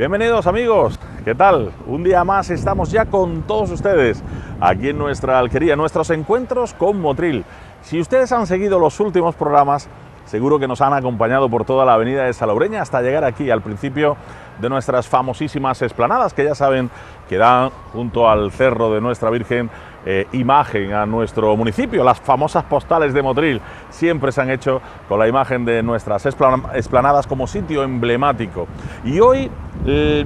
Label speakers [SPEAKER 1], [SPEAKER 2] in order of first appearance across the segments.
[SPEAKER 1] Bienvenidos amigos, ¿qué tal? Un día más estamos ya con todos ustedes aquí en nuestra alquería, nuestros encuentros con Motril. Si ustedes han seguido los últimos programas, seguro que nos han acompañado por toda la avenida de Salobreña hasta llegar aquí al principio de nuestras famosísimas explanadas, que ya saben que dan junto al cerro de Nuestra Virgen imagen a nuestro municipio. Las famosas postales de Motril siempre se han hecho con la imagen de nuestras explanadas como sitio emblemático. Y hoy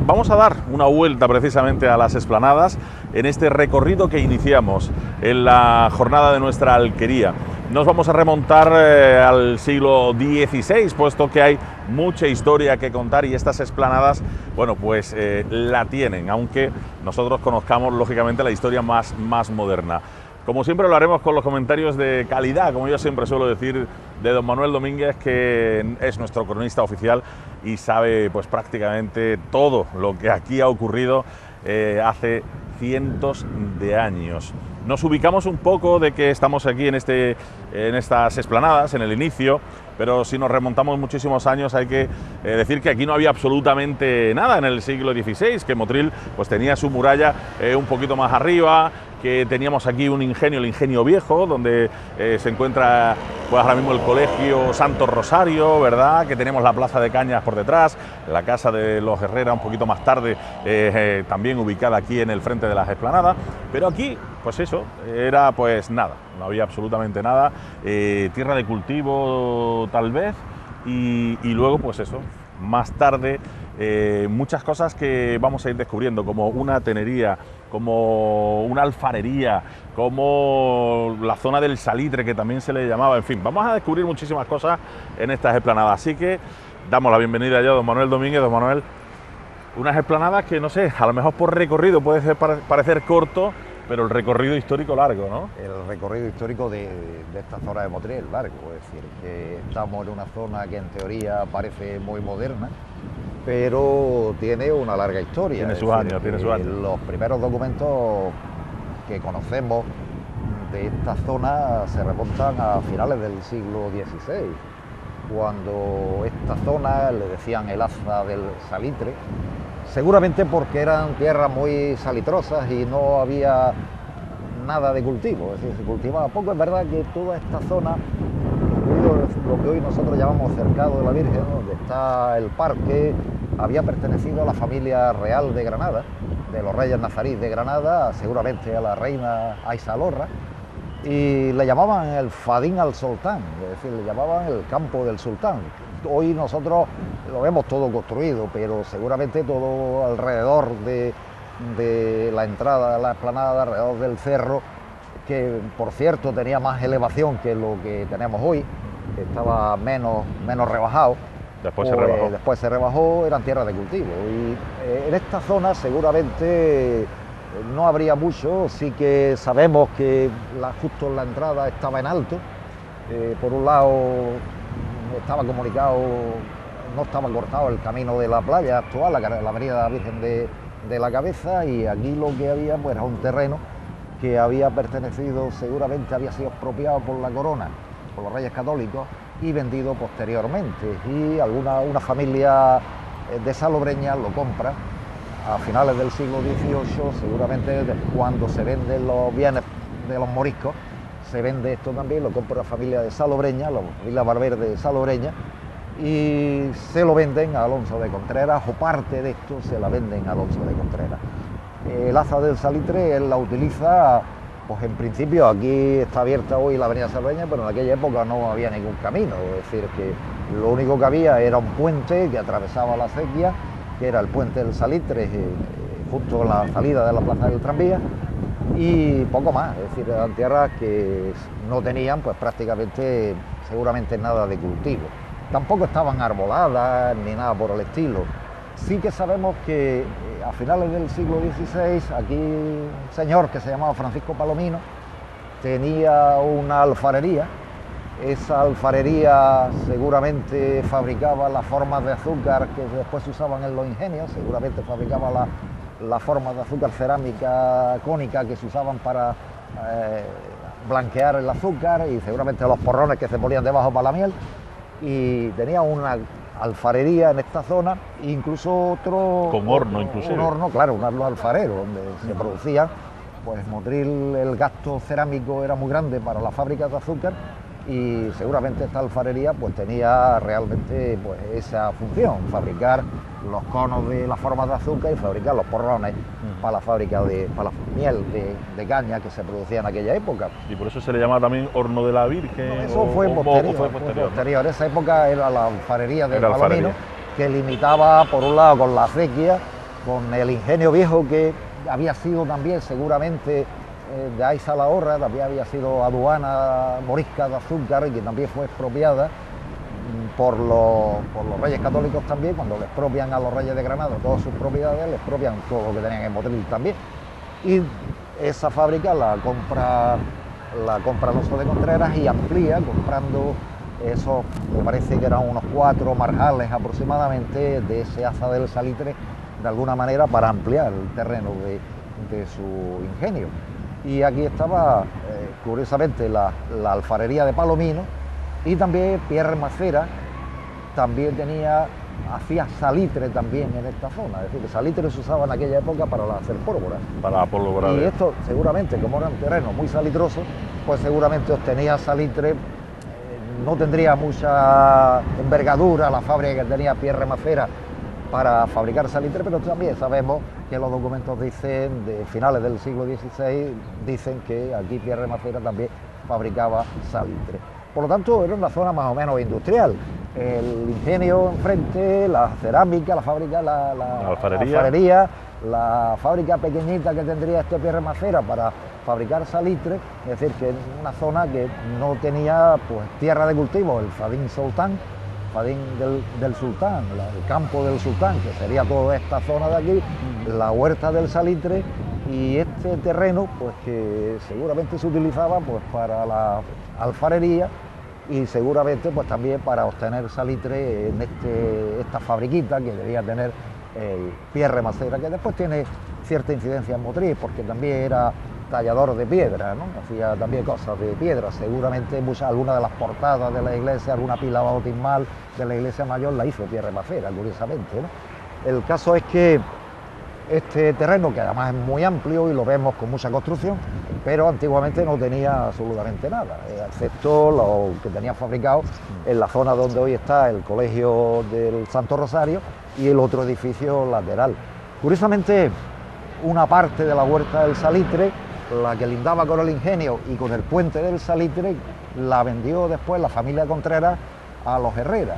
[SPEAKER 1] vamos a dar una vuelta precisamente a las explanadas en este recorrido que iniciamos en la jornada de nuestra alquería. Nos vamos a remontar al siglo XVI, puesto que hay mucha historia que contar y estas explanadas, bueno, pues la tienen, aunque nosotros conozcamos lógicamente la historia más moderna. Como siempre lo haremos con los comentarios de calidad, como yo siempre suelo decir, de don Manuel Domínguez, que es nuestro cronista oficial y sabe pues prácticamente todo lo que aquí ha ocurrido hace cientos de años. Nos ubicamos un poco de que estamos aquí en estas explanadas, en el inicio, pero si nos remontamos muchísimos años hay que decir que aquí no había absolutamente nada en el siglo XVI, que Motril pues tenía su muralla un poquito más arriba, que teníamos aquí un ingenio, el Ingenio Viejo, donde se encuentra pues ahora mismo el Colegio Santo Rosario, ¿verdad? Que tenemos la Plaza de Cañas por detrás, la Casa de los Herrera un poquito más tarde, también ubicada aquí en el frente de las explanadas, pero aquí, pues eso, era pues nada, no había absolutamente nada, tierra de cultivo tal vez, y luego pues eso, más tarde muchas cosas que vamos a ir descubriendo, como una tenería, como una alfarería, como la zona del salitre, que también se le llamaba, en fin, vamos a descubrir muchísimas cosas en estas explanadas, así que damos la bienvenida ya a don Manuel Domínguez. Don Manuel, unas explanadas que no sé, a lo mejor por recorrido puede parecer corto, pero el recorrido histórico largo, ¿no?
[SPEAKER 2] El recorrido histórico de esta zona de Motril es largo, es decir, que estamos en una zona que en teoría parece muy moderna, pero tiene una larga historia.
[SPEAKER 1] Tiene sus años.
[SPEAKER 2] Los primeros documentos que conocemos de esta zona se remontan a finales del siglo XVI, cuando esta zona le decían el Aza del Salitre, seguramente porque eran tierras muy salitrosas y no había nada de cultivo, es decir, se cultivaba poco. Es verdad que toda esta zona, incluido lo que hoy nosotros llamamos Cercado de la Virgen, donde está el parque, había pertenecido a la familia real de Granada, de los reyes nazarís de Granada, seguramente a la reina Aisalorra, y le llamaban el Fadín al Sultán, es decir, le llamaban el campo del sultán. Hoy nosotros lo vemos todo construido, pero seguramente todo alrededor de la entrada a la explanada, alrededor del cerro, que por cierto tenía más elevación que lo que tenemos hoy, que estaba menos rebajado. Después se rebajó, eran tierras de cultivo. Y en esta zona seguramente no habría mucho, sí que sabemos que justo en la entrada estaba en alto. Por un lado estaba comunicado, no estaba cortado el camino de la playa actual, la avenida Virgen de la Cabeza, y aquí lo que había pues era un terreno que había pertenecido, seguramente había sido expropiado por la corona, por los reyes católicos, y vendido posteriormente, y una familia de Salobreña lo compra a finales del siglo XVIII, seguramente cuando se venden los bienes de los moriscos, se vende esto también, lo compra la familia de Salobreña, la familia Valverde de Salobreña, y se lo venden a Alonso de Contreras, o parte de esto se la venden a Alonso de Contreras. El Aza del Salitre él la utiliza, pues en principio aquí está abierta hoy la avenida Salobreña, pero en aquella época no había ningún camino, es decir, que lo único que había era un puente que atravesaba la acequia, que era el puente del Salitre, justo en la salida de la plaza del tranvía, y poco más, es decir, eran tierras que no tenían pues prácticamente, seguramente nada de cultivo. Tampoco estaban arboladas ni nada por el estilo. Sí que sabemos que a finales del siglo XVI aquí un señor que se llamaba Francisco Palomino tenía una alfarería. Esa alfarería seguramente fabricaba las formas de azúcar que después se usaban en los ingenios, seguramente fabricaba las formas de azúcar cerámica cónica que se usaban para blanquear el azúcar, y seguramente los porrones que se ponían debajo para la miel, y tenía una alfarería en esta zona, incluso otro...
[SPEAKER 1] Con horno, inclusive.
[SPEAKER 2] Un horno, claro, un horno alfarero, donde se producía, pues Motril, el gasto cerámico era muy grande para las fábricas de azúcar y seguramente esta alfarería pues tenía realmente pues esa función, fabricar los conos de las formas de azúcar y fabricar los porrones para la fábrica para la miel de caña que se producía en aquella época.
[SPEAKER 1] Y por eso se le llama también horno de la Virgen.
[SPEAKER 2] No, eso fue posterior. Esa época era la alfarería de Palomino, que limitaba por un lado con la acequia, con el ingenio viejo que había sido también seguramente de ahí Salahorra, también había sido aduana morisca de azúcar y que también fue expropiada por los reyes católicos también. Cuando le expropian a los reyes de Granada todas sus propiedades, le expropian todo lo que tenían en Motril también. Y esa fábrica la compra Alonso de Contreras y amplía comprando esos, me parece que eran unos 4 marjales aproximadamente de ese haza del salitre, de alguna manera para ampliar el terreno de su ingenio. Y aquí estaba, curiosamente, la alfarería de Palomino y también Pierre Macera también hacía salitre también en esta zona. Es decir, que salitre se usaba en aquella época para hacer pólvora.
[SPEAKER 1] Para pólvora.
[SPEAKER 2] Y esto, seguramente, como era un terreno muy salitroso, pues seguramente obtenía salitre, no tendría mucha envergadura la fábrica que tenía Pierre Macera para fabricar salitre, pero también sabemos que los documentos dicen, de finales del siglo XVI, dicen que aquí Pierre Macera también fabricaba salitre. Por lo tanto, era una zona más o menos industrial. El ingenio enfrente, la cerámica, la fábrica, la alfarería, la fábrica pequeñita que tendría este Pierre Macera para fabricar salitre, es decir, que en una zona que no tenía pues tierra de cultivo, el Fadín Sultán, Fadín del Sultán, el campo del Sultán, que sería toda esta zona de aquí, la huerta del salitre y este terreno, pues que seguramente se utilizaba pues para la alfarería y seguramente pues también para obtener salitre en esta fabriquita que debía tener el Pierre Macera, que después tiene cierta incidencia en Motril, porque también era tallador de piedra, ¿no? Hacía también cosas de piedra, seguramente algunas de las portadas de la iglesia, alguna pila bautismal de la iglesia mayor la hizo Pierre Macera, curiosamente, ¿no? El caso es que este terreno, que además es muy amplio y lo vemos con mucha construcción, pero antiguamente no tenía absolutamente nada, excepto lo que tenía fabricado en la zona donde hoy está el Colegio del Santo Rosario y el otro edificio lateral. Curiosamente, una parte de la huerta del salitre, la que lindaba con el ingenio y con el puente del salitre, la vendió después la familia Contreras a los Herrera.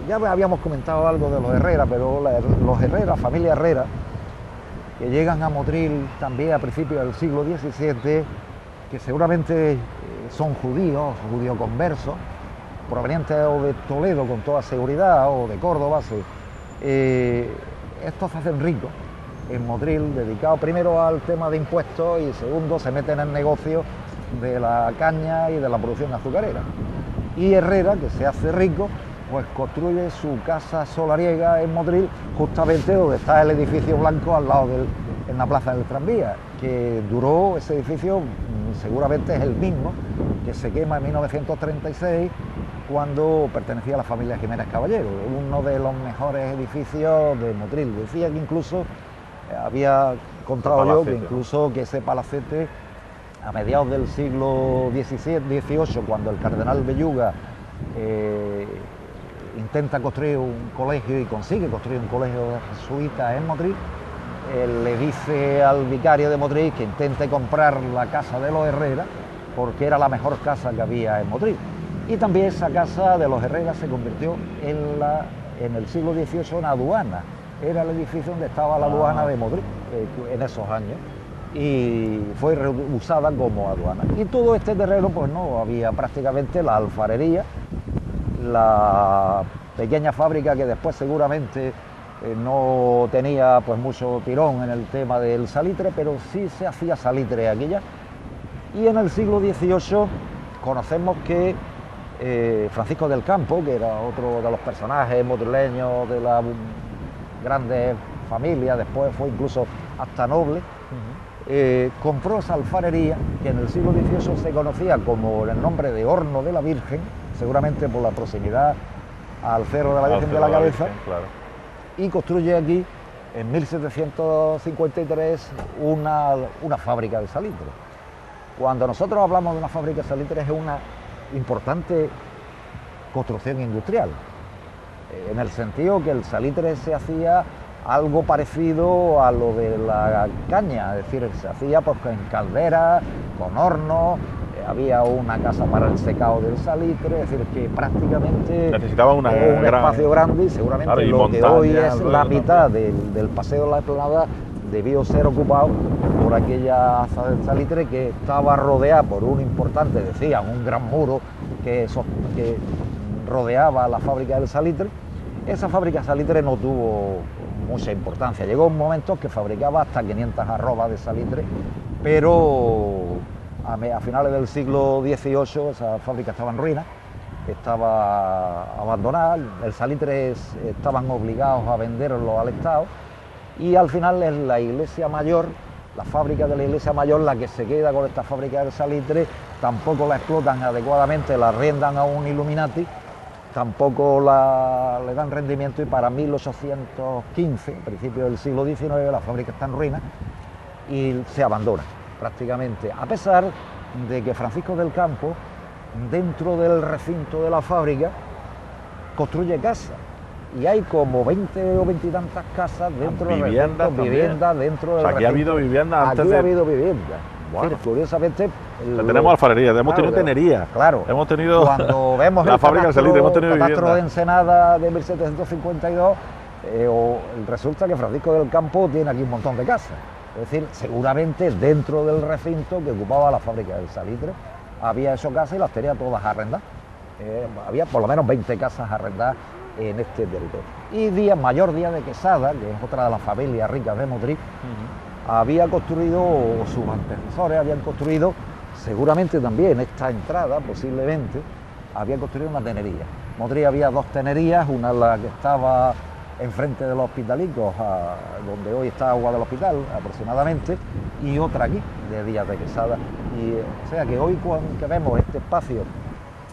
[SPEAKER 2] Ya habíamos comentado algo de los Herrera, pero los Herrera, familia Herrera, que llegan a Motril también a principios del siglo XVII, que seguramente son judíos conversos, provenientes o de Toledo con toda seguridad, o de Córdoba, sí. Estos se hacen ricos en Motril, dedicados primero al tema de impuestos y segundo se meten en el negocio de la caña y de la producción azucarera. Y Herrera, que se hace rico, pues construye su casa solariega en Motril, justamente donde está el edificio blanco al lado en la plaza del tranvía, que duró ese edificio, seguramente es el mismo, que se quema en 1936, cuando pertenecía a la familia Jiménez Caballero, uno de los mejores edificios de Motril. Decía que incluso, había contado yo, que incluso que ese palacete, a mediados del siglo XVIII, cuando el cardenal Belluga intenta construir un colegio y consigue construir un colegio jesuita en Motril, le dice al vicario de Motril que intente comprar la casa de los Herrera porque era la mejor casa que había en Motril. Y también esa casa de los Herrera se convirtió en el siglo XVIII en aduana. Era el edificio donde estaba la aduana de Motril en esos años y fue usada como aduana. Y todo este terreno, pues no, había prácticamente la alfarería, la pequeña fábrica que después seguramente no tenía pues mucho tirón en el tema del salitre, pero sí se hacía salitre aquí ya. Y en el siglo XVIII conocemos que Francisco del Campo, que era otro de los personajes motrileños de la grande familia, después fue incluso hasta noble, compró esa alfarería que en el siglo XVIII se conocía como el nombre de Horno de la Virgen, seguramente por la proximidad al Cerro de la Virgen de la Cabeza,
[SPEAKER 1] claro.
[SPEAKER 2] y construye aquí en 1753 una fábrica de salitre. Cuando nosotros hablamos de una fábrica de salitre es una importante construcción industrial, en el sentido que el salitre se hacía algo parecido a lo de la caña, es decir, se hacía pues en calderas, con hornos, había una casa para el secado del salitre, es decir, que prácticamente
[SPEAKER 1] necesitaba un
[SPEAKER 2] espacio grande, y seguramente
[SPEAKER 1] claro, y
[SPEAKER 2] lo
[SPEAKER 1] montaña,
[SPEAKER 2] que hoy es la mitad del paseo de la Esplanada debió ser ocupado por aquella asa del salitre, que estaba rodeada por un importante, decían, un gran muro que rodeaba la fábrica del salitre. Esa fábrica de salitre no tuvo mucha importancia, llegó un momento que fabricaba hasta 500 arrobas de salitre, pero a finales del siglo XVIII esa fábrica estaba en ruina, estaba abandonada, el salitre estaban obligados a venderlo al Estado, y al final es la iglesia mayor, la fábrica de la iglesia mayor, la que se queda con esta fábrica de salitre. Tampoco la explotan adecuadamente, la arrendan a un Illuminati, tampoco le dan rendimiento, y para 1815, principio del siglo XIX, la fábrica está en ruinas y se abandona prácticamente, a pesar de que Francisco del Campo, dentro del recinto de la fábrica, construye casas, y hay como 20 o 20 y tantas casas dentro del recinto, viviendas dentro del recinto.
[SPEAKER 1] Aquí ha habido vivienda antes
[SPEAKER 2] Aquí ha habido vivienda.
[SPEAKER 1] Bueno.
[SPEAKER 2] Sí, curiosamente...
[SPEAKER 1] tenemos alfarería, hemos tenido tenería.
[SPEAKER 2] Claro.
[SPEAKER 1] Hemos tenido
[SPEAKER 2] cuando vemos
[SPEAKER 1] la fábrica del salitre, hemos tenido
[SPEAKER 2] catastro
[SPEAKER 1] vivienda.
[SPEAKER 2] de Ensenada de 1752, resulta que Francisco del Campo tiene aquí un montón de casas. Es decir, seguramente dentro del recinto que ocupaba la fábrica del salitre había hecho casas y las tenía todas arrendadas. Había por lo menos 20 casas arrendadas en este territorio. Y Mayor Díaz de Quesada, que es otra de las familias ricas de Motril, había construido, o sus antecesores habían construido, seguramente también esta entrada, posiblemente, había construido una tenería. Motril había dos tenerías, una la que estaba enfrente de los Hospitalicos, donde hoy está Agua del Hospital aproximadamente, y otra aquí, de Díaz de Quesada. Y, o sea que hoy cuando vemos este espacio,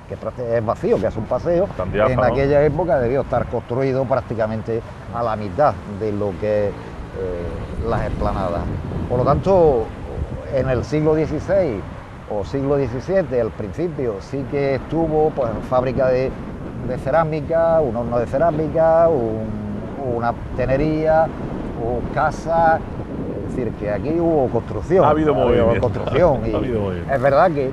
[SPEAKER 2] que es vacío, que es un paseo, en aquella época debió estar construido prácticamente a la mitad de lo que las explanadas. Por lo tanto, en el siglo XVI o siglo XVII, al principio, sí que estuvo pues, fábrica de cerámica, un horno de cerámica, una tenería, o casa, es decir, que aquí hubo construcción.
[SPEAKER 1] Ha habido movimiento.
[SPEAKER 2] Construcción. Y es verdad que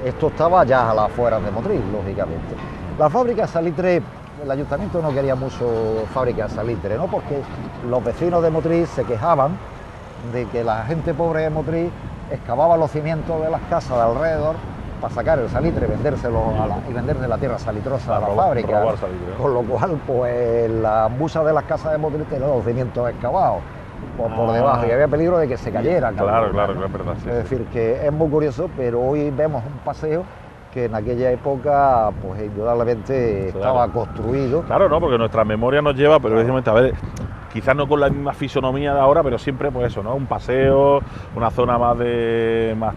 [SPEAKER 2] esto estaba ya a las afueras de Motril, lógicamente. La fábrica de salitre, el ayuntamiento no quería mucho fábrica de salitre, ¿no? Porque los vecinos de Motril se quejaban de que la gente pobre de Motril excavaba los cimientos de las casas de alrededor para sacar el salitre y vendérselo y venderse la tierra salitrosa a la fábrica. Con lo cual, pues las musas de las casas de Motril tenían los cimientos excavados por debajo, y había peligro de que se cayera.
[SPEAKER 1] Claro, es verdad. Sí,
[SPEAKER 2] es decir, que es muy curioso, pero hoy vemos un paseo que en aquella época, pues indudablemente estaba construido.
[SPEAKER 1] Claro, no, porque nuestra memoria nos lleva, pero precisamente, a ver, quizás no con la misma fisonomía de ahora, pero siempre pues eso, ¿no? Un paseo, una zona más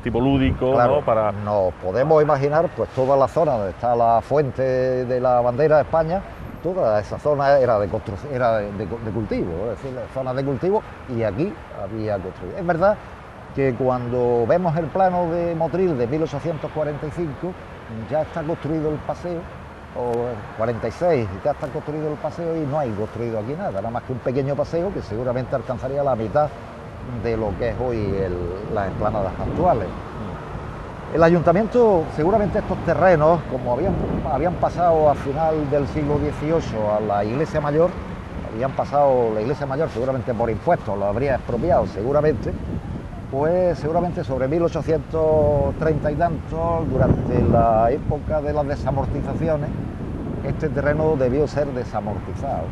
[SPEAKER 1] tipo lúdico,
[SPEAKER 2] claro,
[SPEAKER 1] ¿no?
[SPEAKER 2] Nos podemos imaginar pues toda la zona donde está la fuente de la bandera de España, toda esa zona era de construcción, era de cultivo, es decir, zonas de cultivo, y aquí había construido. Es verdad que cuando vemos el plano de Motril de 1845, ya está construido el paseo, o 46, ya está construido el paseo, y no hay construido aquí nada más que un pequeño paseo que seguramente alcanzaría la mitad de lo que es hoy las explanadas actuales. El ayuntamiento, seguramente estos terrenos, como habían pasado a final del siglo XVIII a la iglesia mayor, la iglesia mayor seguramente por impuestos lo habría expropiado seguramente, pues seguramente sobre 1830 y tantos, durante la época de las desamortizaciones, este terreno debió ser desamortizado.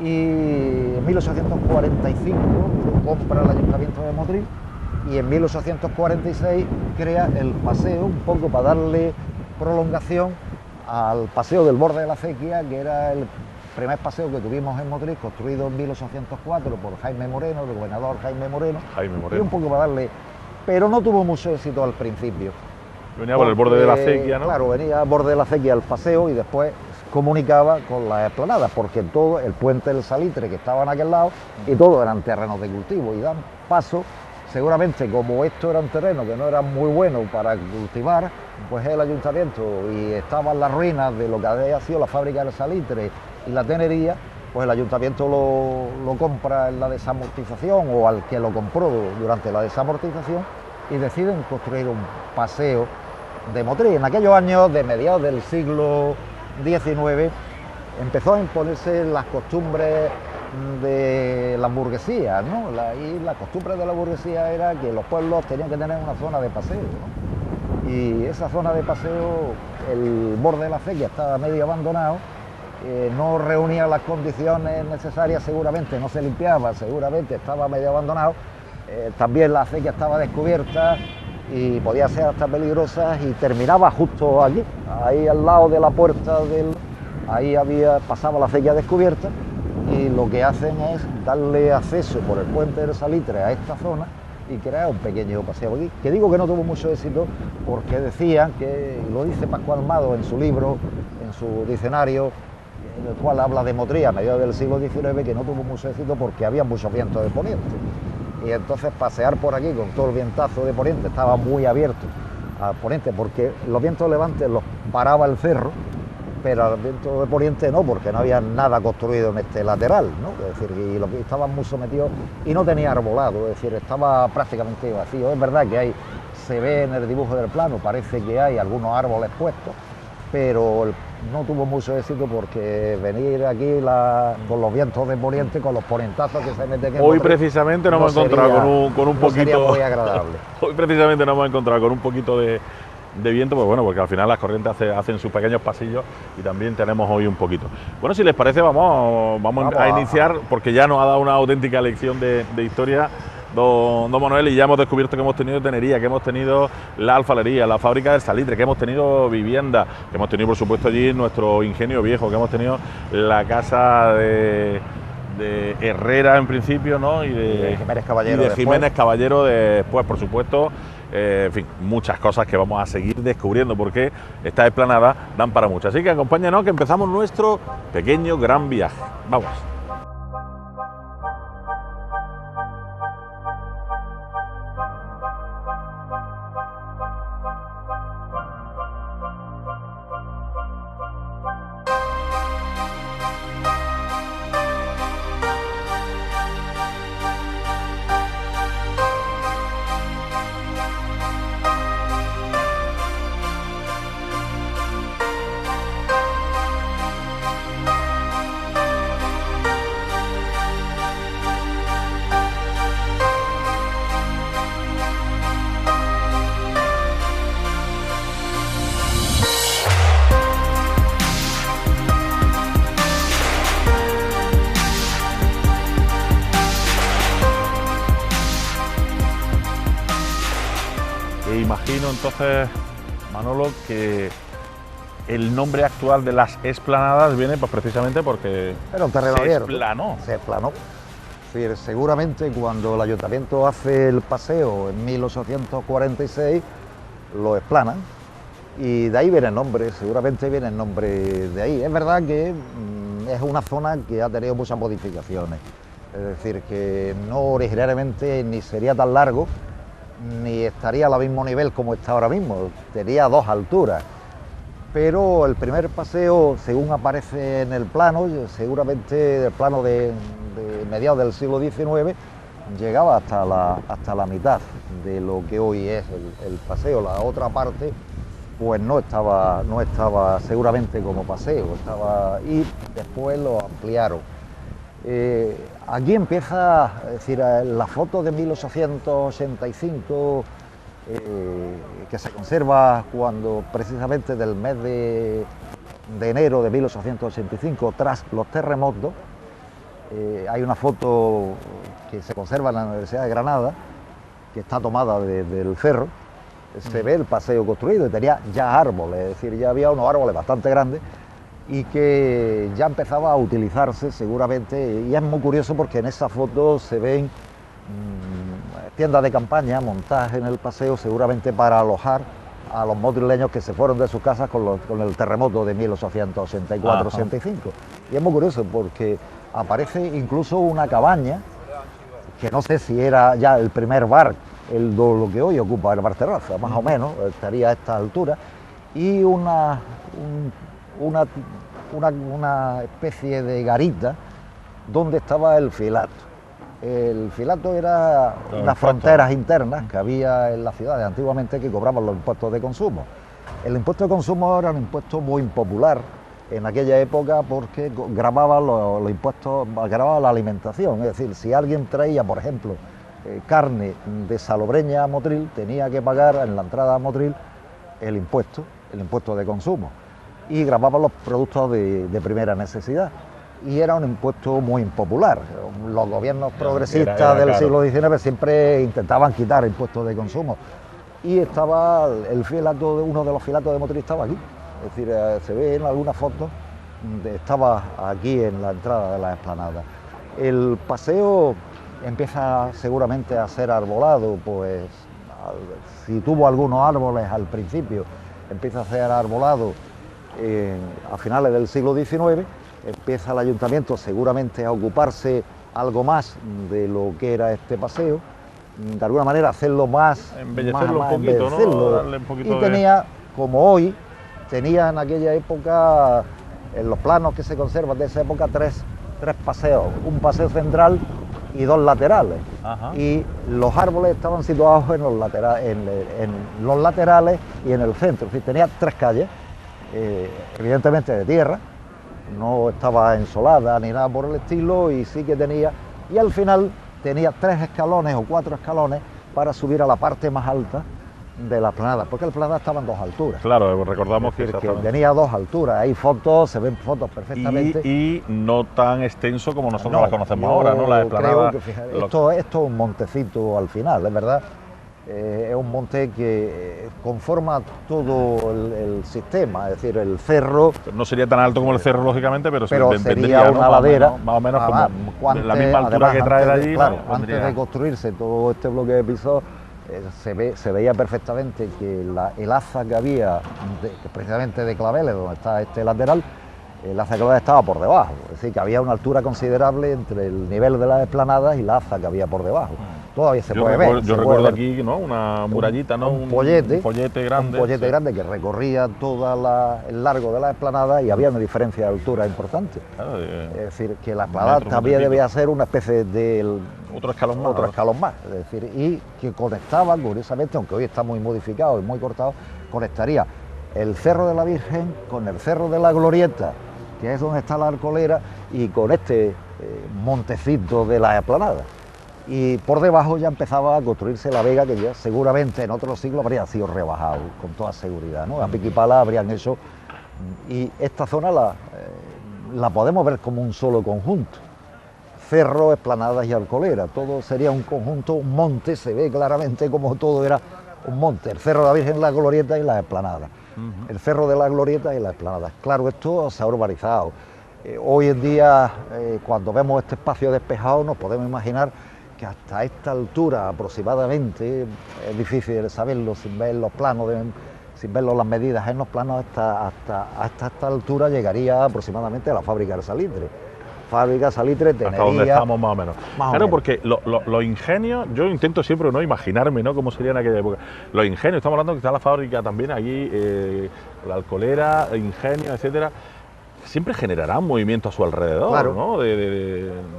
[SPEAKER 2] Y en 1845 lo compra el Ayuntamiento de Motril, y en 1846 crea el paseo, un poco para darle prolongación al paseo del borde de la acequia, que era el primer paseo que tuvimos en Motril, construido en 1804 por Jaime Moreno, el gobernador Jaime Moreno. Y un poco para darle... Pero no tuvo mucho éxito al principio.
[SPEAKER 1] Venía por el borde de la acequia, ¿no?
[SPEAKER 2] Claro, venía al borde de la acequia el paseo, y después comunicaba con las explanadas, porque todo el puente del Salitre que estaba en aquel lado y todo eran terrenos de cultivo y dan paso, seguramente como esto eran terrenos que no eran muy buenos para cultivar, pues el ayuntamiento y estaban las ruinas de lo que había sido la fábrica del Salitre y la tenería, pues el ayuntamiento lo compra en la desamortización o al que lo compró durante la desamortización y deciden construir un paseo de Motril. En aquellos años de mediados del siglo XIX empezó a imponerse las costumbres de la burguesía, ¿no? Y la costumbre de la burguesía era que los pueblos tenían que tener una zona de paseo, ¿no? Y esa zona de paseo, el borde de la acequia estaba medio abandonado, no reunía las condiciones necesarias, seguramente no se limpiaba, seguramente estaba medio abandonado, también la acequia estaba descubierta y podía ser hasta peligrosa y terminaba justo allí, ahí al lado de la puerta ahí pasaba la acequia descubierta y lo que hacen es darle acceso por el puente del Salitre a esta zona y crear un pequeño paseo aquí, que digo que no tuvo mucho éxito porque decían que, lo dice Pascual Mado en su libro, en su diccionario, en el cual habla de Motril a mediados del siglo XIX, que no tuvo mucho éxito porque había mucho viento de poniente. Y entonces pasear por aquí con todo el vientazo de poniente, estaba muy abierto a poniente porque los vientos de levante los paraba el cerro, pero el viento de poniente no, porque no había nada construido en este lateral, ¿no? Es decir, y los que estaban muy sometidos y no tenía arbolado, es decir, estaba prácticamente vacío. Es verdad que se ve en el dibujo del plano, parece que hay algunos árboles puestos, pero no tuvo mucho éxito porque venir aquí con los vientos de poniente, con los ponientazos que se meten en
[SPEAKER 1] hoy precisamente nos hemos encontrado con un poquito...
[SPEAKER 2] sería muy agradable.
[SPEAKER 1] Hoy precisamente nos hemos encontrado con un poquito de viento, pues bueno, porque al final las corrientes hacen sus pequeños pasillos y también tenemos hoy un poquito. Bueno, si les parece, vamos a iniciar, porque ya nos ha dado una auténtica lección de historia don Manuel, y ya hemos descubierto que hemos tenido tenería, que hemos tenido la alfarería, la fábrica del Salitre, que hemos tenido vivienda, que hemos tenido por supuesto allí nuestro ingenio viejo, que hemos tenido la casa de Herrera en principio, ¿no? Y de Jiménez Caballero después, por supuesto. En fin, muchas cosas que vamos a seguir descubriendo porque estas explanadas dan para mucho. Así que acompáñenos que empezamos nuestro pequeño gran viaje. Vamos. Imagino entonces, Manolo, que el nombre actual de las explanadas viene pues precisamente porque
[SPEAKER 2] era un terreno abierto.
[SPEAKER 1] Se
[SPEAKER 2] explanó. Es decir, seguramente cuando el ayuntamiento hace el paseo en 1846 lo explanan y de ahí viene el nombre, seguramente viene el nombre de ahí. Es verdad que es una zona que ha tenido muchas modificaciones, es decir, que no originariamente ni sería tan largo ni estaría al mismo nivel como está ahora mismo, tenía dos alturas, pero el primer paseo, según aparece en el plano, seguramente el plano de mediados del siglo XIX, llegaba hasta la mitad de lo que hoy es el paseo. La otra parte pues no estaba seguramente como paseo, y después lo ampliaron. Aquí empieza, es decir, la foto de 1885 que se conserva cuando precisamente del mes de enero de 1885, tras los terremotos, hay una foto que se conserva en la Universidad de Granada, que está tomada desde el cerro. Se ve el paseo construido y tenía ya árboles, es decir, ya había unos árboles bastante grandes y que ya empezaba a utilizarse seguramente, y es muy curioso porque en esa foto se ven tiendas de campaña montadas en el paseo seguramente para alojar a los motrileños que se fueron de sus casas con el terremoto de 1884-85. Y es muy curioso porque aparece incluso una cabaña, que no sé si era ya el primer bar, lo que hoy ocupa el Bar Terraza, más o menos, estaría a esta altura, y una especie de garita donde estaba el filato. El filato era unas fronteras internas que había en las ciudades antiguamente que cobraban los impuestos de consumo. El impuesto de consumo era un impuesto muy impopular en aquella época porque gravaba los impuestos, gravaba la alimentación. Es decir, si alguien traía, por ejemplo, carne de Salobreña a Motril, tenía que pagar en la entrada a Motril el impuesto de consumo, y gravaba los productos de primera necesidad. Y era un impuesto muy impopular. Los gobiernos progresistas del siglo XIX siempre intentaban quitar impuestos de consumo. Y estaba el filato, uno de los filatos de Motril estaba aquí. Es decir, se ve en algunas fotos, estaba aquí en la entrada de la explanada. El paseo empieza seguramente a ser arbolado, pues si tuvo algunos árboles al principio, empieza a ser arbolado a finales del siglo XIX. Empieza el ayuntamiento seguramente a ocuparse algo más de lo que era este paseo, de alguna manera hacerlo más,
[SPEAKER 1] embellecerlo un poquito, ¿no? Darle un poquito
[SPEAKER 2] y tenía, como hoy, tenía en aquella época, en los planos que se conservan de esa época, tres paseos, un paseo central y dos laterales. Ajá. Y los árboles estaban situados en los laterales y en el centro, es decir, tenía tres calles, evidentemente de tierra, no estaba ensolada ni nada por el estilo, y sí que tenía, y al final tenía 3 escalones o 4 escalones para subir a la parte más alta de la explanada, porque la explanada estaba en 2 alturas.
[SPEAKER 1] Claro, recordamos
[SPEAKER 2] que tenía 2 alturas, hay fotos, se ven fotos perfectamente.
[SPEAKER 1] Y no tan extenso como nosotros las conocemos ahora, ¿no? La explanada.
[SPEAKER 2] Esto es un montecito al final, es verdad. Es un monte que conforma todo el sistema, es decir, el cerro.
[SPEAKER 1] No sería tan alto como el cerro, lógicamente, pero
[SPEAKER 2] sería una ladera.
[SPEAKER 1] Más o menos como la misma altura que trae de allí.
[SPEAKER 2] Claro, antes de construirse todo este bloque de pisos, se veía perfectamente que el aza que había, precisamente de claveles, donde está este lateral, el aza de claveles estaba por debajo. Es decir, que había una altura considerable entre el nivel de las esplanadas y la aza que había por debajo. Todavía se puede ver.
[SPEAKER 1] Yo recuerdo aquí, ¿no? Una murallita, ¿no?
[SPEAKER 2] Un pollete grande.
[SPEAKER 1] Un pollete
[SPEAKER 2] grande que recorría todo el largo de la explanada, y había una diferencia de altura importante. Claro, es decir, que la explanada también debía ser una especie de
[SPEAKER 1] otro escalón
[SPEAKER 2] más. Es decir, y que conectaba, curiosamente, aunque hoy está muy modificado y muy cortado, conectaría el Cerro de la Virgen con el Cerro de la Glorieta, que es donde está la Arcolera, y con este montecito de la explanada. Y por debajo ya empezaba a construirse la vega, que ya seguramente en otros siglos habría sido rebajado, con toda seguridad, ¿no? A pico y pala habrían hecho, y esta zona la podemos ver como un solo conjunto. Cerro, esplanadas y Arcolera, todo sería un conjunto, un monte, se ve claramente como todo era un monte. El Cerro de la Virgen, la Glorieta y las esplanadas. El Cerro de la Glorieta y las esplanadas. Claro, esto se ha urbanizado. Hoy en día, cuando vemos este espacio despejado, nos podemos imaginar que hasta esta altura aproximadamente, es difícil saberlo sin ver los planos, sin ver las medidas en los planos, hasta esta altura llegaría aproximadamente a la fábrica de salitre. Fábrica de salitre tenería...
[SPEAKER 1] Hasta donde estamos más o menos. Claro, porque los ingenios, yo intento siempre no imaginarme, ¿no?, cómo sería en aquella época. Los ingenios, estamos hablando que está la fábrica también allí, la Alcolera, ingenios, etcétera. Siempre generarán movimiento a su alrededor,
[SPEAKER 2] claro,
[SPEAKER 1] ¿no?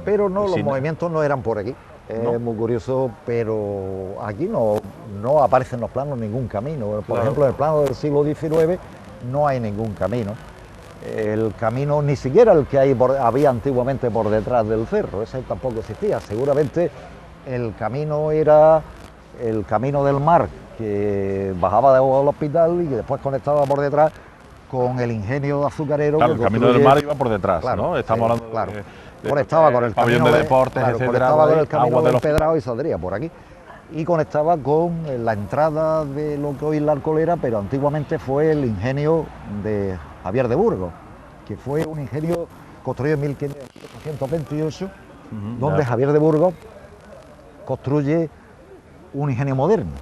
[SPEAKER 2] Pero no, los movimientos no eran por aquí. Es muy curioso, pero aquí no aparecen los planos ningún camino. Por ejemplo, en el plano del siglo XIX no hay ningún camino. El camino, ni siquiera el que había antiguamente por detrás del cerro, ese tampoco existía. Seguramente el camino era el camino del mar, que bajaba del hospital y que después conectaba por detrás con el ingenio azucarero.
[SPEAKER 1] Claro, el camino del mar iba por detrás, claro, ¿no? Estamos hablando
[SPEAKER 2] conectaba con el camino
[SPEAKER 1] de deportes, etcétera,
[SPEAKER 2] conectaba con el camino del Empedrado y saldría por aquí. Y conectaba con la entrada de lo que hoy es la Alcolera, pero antiguamente fue el ingenio de Javier de Burgos, que fue un ingenio construido en 1528, donde Javier de Burgos construye un ingenio moderno.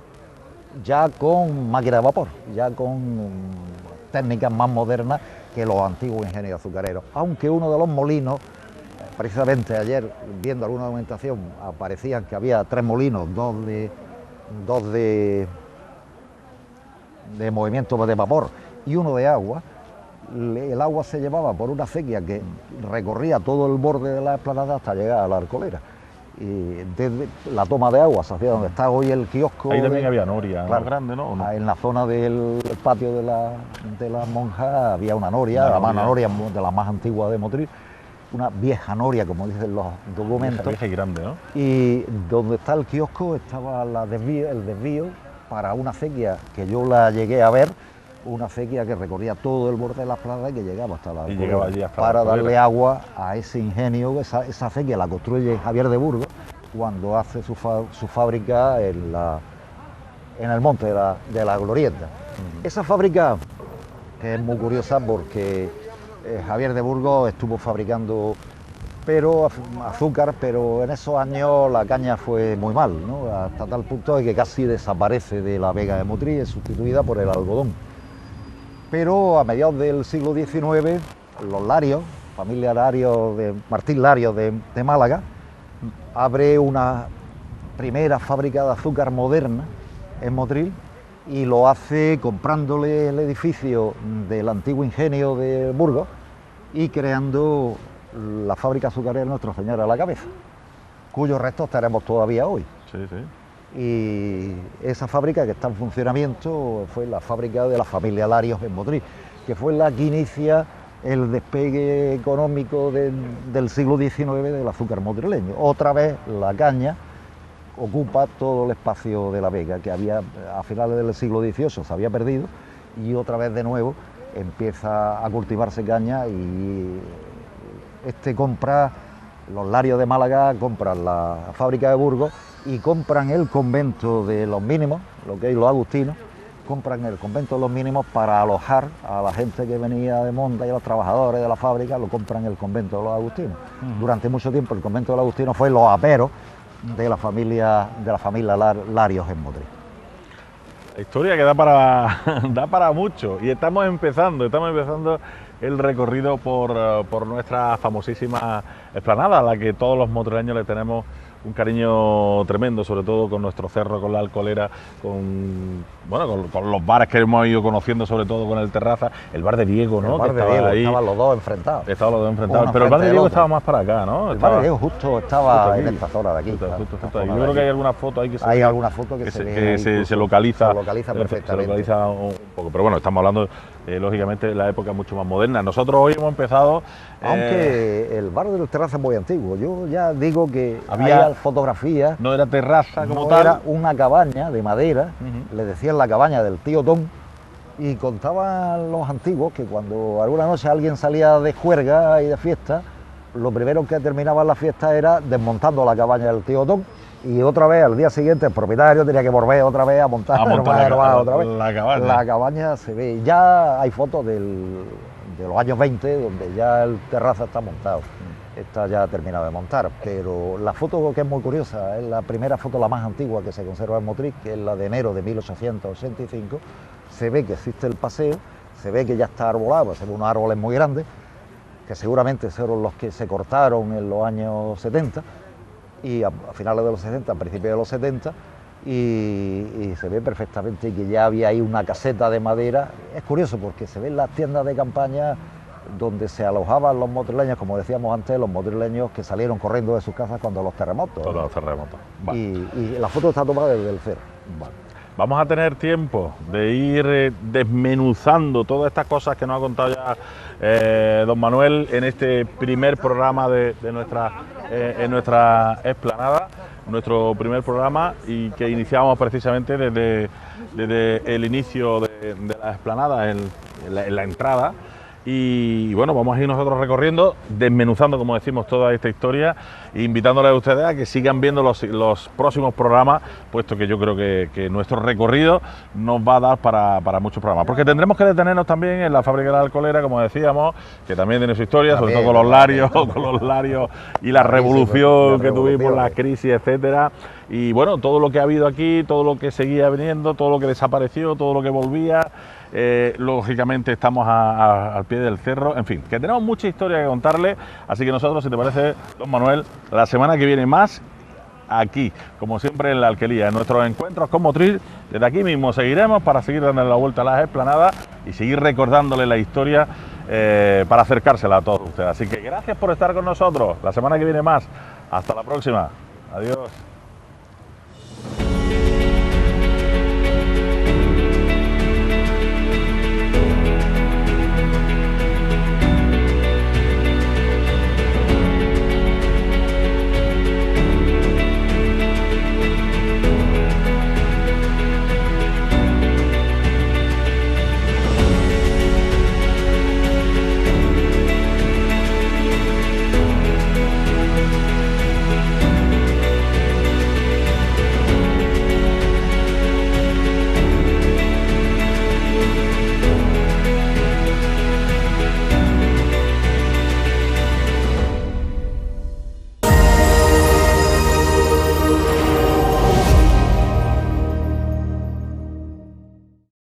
[SPEAKER 2] ya con máquina de vapor, ya con técnicas más modernas que los antiguos ingenios azucareros. Aunque uno de los molinos, precisamente ayer viendo alguna documentación, aparecían que había 3 molinos, dos de movimiento de vapor y uno de agua. El agua se llevaba por una acequia que recorría todo el borde de la explanada hasta llegar a la Alcolera. Y desde la toma de agua hacia donde está hoy el kiosco.
[SPEAKER 1] Ahí también había noria,
[SPEAKER 2] claro,
[SPEAKER 1] grande, ¿no? ¿O no?
[SPEAKER 2] En la zona del patio de las monjas había una noria, una noria de la más antigua de Motril, una vieja noria, como dicen los documentos.
[SPEAKER 1] Vieja y grande, ¿no?
[SPEAKER 2] Y donde está el kiosco estaba el desvío para una acequia que yo la llegué a ver, una acequia que recorría todo el borde de la plaza y que llegaba hasta la Alcolera, para darle agua a ese ingenio. Esa acequia la construye Javier de Burgos cuando hace su fábrica en el monte de la Glorieta. Esa fábrica que es muy curiosa porque Javier de Burgos estuvo fabricando azúcar, pero en esos años la caña fue muy mal, ¿no? Hasta tal punto de que casi desaparece de la Vega de Motril, es sustituida por el algodón. Pero a mediados del siglo XIX, los Larios, familia Larios de Martín Larios de Málaga, abre una primera fábrica de azúcar moderna en Motril y lo hace comprándole el edificio del antiguo ingenio de Burgos y creando la fábrica azucarera Nuestra Señora de la Cabeza, cuyos restos tenemos todavía hoy.
[SPEAKER 1] Sí, sí.
[SPEAKER 2] Y esa fábrica que está en funcionamiento fue la fábrica de la familia Larios en Motril, que fue la que inicia el despegue económico del siglo XIX del azúcar motrileño. Otra vez la caña ocupa todo el espacio de la Vega, que había a finales del siglo XVIII se había perdido, y otra vez de nuevo empieza a cultivarse caña y los Larios de Málaga compran la fábrica de Burgos y compran el convento de los mínimos, lo que es los agustinos, compran el convento de los mínimos para alojar a la gente que venía de monta y a los trabajadores de la fábrica, lo compran el convento de los agustinos. Durante mucho tiempo el convento de los agustinos fue los aperos de la familia Larios en Motril.
[SPEAKER 1] La historia que da para mucho y estamos empezando el recorrido por nuestra famosísima explanada, a la que todos los motrileños le tenemos un cariño tremendo, sobre todo con nuestro cerro, con la Alcolera, con los bares que hemos ido conociendo, sobre todo con el Terraza, el bar de Diego, ¿no?
[SPEAKER 2] El bar de Diego, estaban los dos enfrentados.
[SPEAKER 1] Pero el bar de Diego estaba más para acá, ¿no?
[SPEAKER 2] El bar de Diego justo estaba en esta zona de aquí.
[SPEAKER 1] Justo ahí. Yo creo que hay alguna foto ahí
[SPEAKER 2] hay alguna foto que
[SPEAKER 1] se localiza
[SPEAKER 2] perfectamente.
[SPEAKER 1] Se localiza un poco, pero bueno, estamos hablando lógicamente de la época mucho más moderna. Nosotros hoy hemos empezado...
[SPEAKER 2] Aunque el bar del Terraza es muy antiguo, yo ya digo que había fotografías.
[SPEAKER 1] No era terraza como
[SPEAKER 2] no
[SPEAKER 1] tal.
[SPEAKER 2] Era una cabaña de madera, le decían la cabaña del tío Tom, y contaban los antiguos que cuando alguna noche alguien salía de juerga y de fiesta, lo primero que terminaba la fiesta era desmontando la cabaña del tío Tom, y otra vez al día siguiente el propietario tenía que volver otra vez a montar otra vez. La cabaña se ve, ya hay fotos de los años 20 donde ya el Terraza está montado. Está ya terminado de montar, pero la foto que es muy curiosa, es la primera foto, la más antigua que se conserva en Motril, que es la de enero de 1885, se ve que existe el paseo, se ve que ya está arbolado, se ven unos árboles muy grandes, que seguramente fueron los que se cortaron en los años 70, y a finales de los 60, a principios de los 70, y se ve perfectamente que ya había ahí una caseta de madera. Es curioso porque se ven las tiendas de campaña donde se alojaban los motrileños, como decíamos antes, los motrileños que salieron corriendo de sus casas cuando los terremotos.
[SPEAKER 1] Todos los terremotos.
[SPEAKER 2] Vale. Y la foto está tomada desde el cerro.
[SPEAKER 1] Vale. Vamos a tener tiempo de ir desmenuzando todas estas cosas que nos ha contado ya don Manuel en este primer programa de nuestra explanada, nuestro primer programa, y que iniciamos precisamente desde el inicio de la explanada, en la entrada. Y bueno, vamos a ir nosotros recorriendo, desmenuzando, como decimos, toda esta historia, e invitándoles a ustedes a que sigan viendo los próximos programas, puesto que yo creo que nuestro recorrido nos va a dar para muchos programas, porque tendremos que detenernos también en la fábrica de la Alcolera, como decíamos, que también tiene su historia, sobre todo con los Larios y la revolución que tuvimos, la crisis, etcétera. y bueno, todo lo que ha habido aquí, todo lo que seguía viniendo, todo lo que desapareció, todo lo que volvía. Lógicamente estamos al pie del cerro, en fin, que tenemos mucha historia que contarle, así que nosotros, si te parece, don Manuel, la semana que viene más, aquí, como siempre en la Alquería, en nuestros encuentros con Motril, desde aquí mismo seguiremos para seguir dándole la vuelta a las explanadas y seguir recordándole la historia para acercársela a todos ustedes. Así que gracias por estar con nosotros, la semana que viene más, hasta la próxima, adiós.